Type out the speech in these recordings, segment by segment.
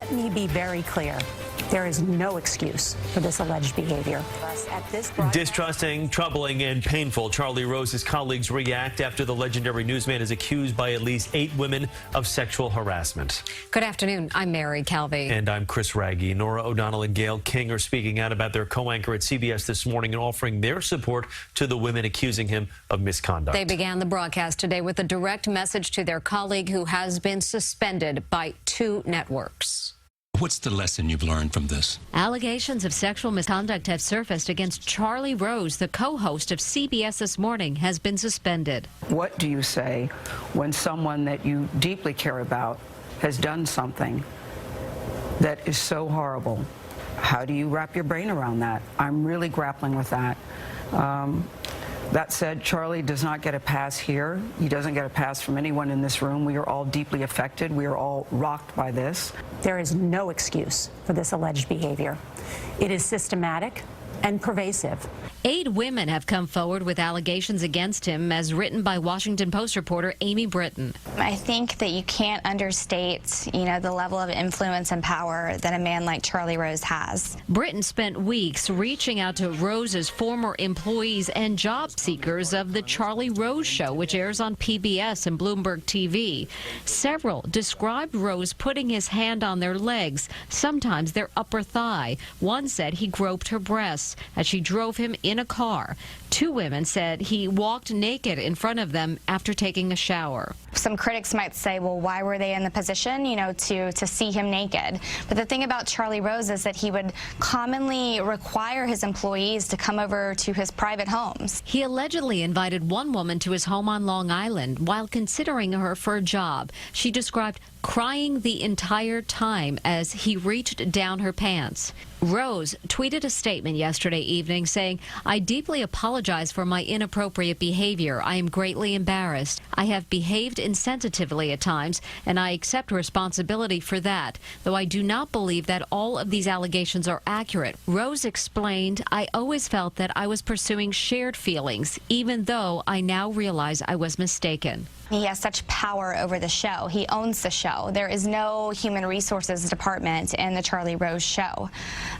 Let me be very clear. There is no excuse for this alleged behavior. Distrusting, troubling, and painful, Charlie Rose's colleagues react after the legendary newsman is accused by at least 8 women of sexual harassment. Good afternoon. I'm Calvi. And I'm Chris Raggi. Norah O'Donnell and Gayle King are speaking out about their co-anchor at CBS This Morning and offering their support to the women accusing him of misconduct. They began the broadcast today with a direct message to their colleague who has been suspended by 2 networks. What's the lesson you've learned from this? Allegations of sexual misconduct have surfaced against Charlie Rose, the co-host of CBS This Morning, has been suspended. What do you say when someone that you deeply care about has done something that is so horrible? How do you wrap your brain around that? I'm really grappling with that. That said, Charlie does not get a pass here. He doesn't get a pass from anyone in this room. We are all deeply affected. We are all rocked by this. There is no excuse for this alleged behavior. It is systematic and pervasive. 8 women have come forward with allegations against him, as written by Washington Post reporter Amy Britton. I think that you can't understate, the level of influence and power that a man like Charlie Rose has. Britton spent weeks reaching out to Rose's former employees and job seekers of The Charlie Rose Show, which airs on PBS and Bloomberg TV. Several described Rose putting his hand on their legs, sometimes their upper thigh. One said he groped her breasts as she drove him in a car. 2 women said he walked naked in front of them after taking a shower. Some critics might say, well, why were they in the position, to see him naked? But the thing about Charlie Rose is that he would commonly require his employees to come over to his private homes. He allegedly invited one woman to his home on Long Island while considering her for a job. She described crying the entire time as he reached down her pants. Rose tweeted a statement yesterday evening saying, "I deeply apologize for my inappropriate behavior. I am greatly embarrassed. I have behaved insensitively at times, and I accept responsibility for that, though I do not believe that all of these allegations are accurate." Rose explained, "I always felt that I was pursuing shared feelings, even though I now realize I was mistaken." He has such power over the show. He owns the show. There is no human resources department in the Charlie Rose Show.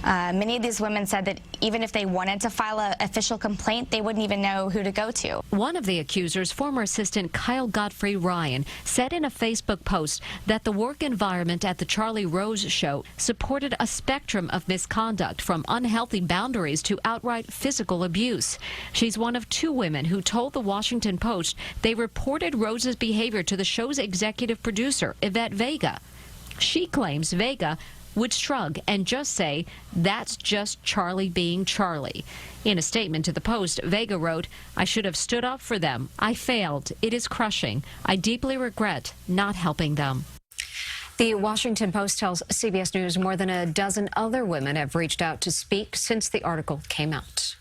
Many of these women said that even if they wanted to file an official complaint, they wouldn't even know who to go to. One of the accusers, former assistant Kyle Godfrey Ryan, said in a Facebook post that the work environment at the Charlie Rose Show supported a spectrum of misconduct, from unhealthy boundaries to outright physical abuse. She's one of 2 women who told the Washington Post they reported Rose's behavior to the show's executive producer, Yvette Vega. She claims Vega would shrug and just say, "That's just Charlie being Charlie." In a statement to the Post, Vega wrote, "I should have stood up for them. I failed. It is crushing. I deeply regret not helping them." The Washington Post tells CBS News more than a dozen other women have reached out to speak since the article came out.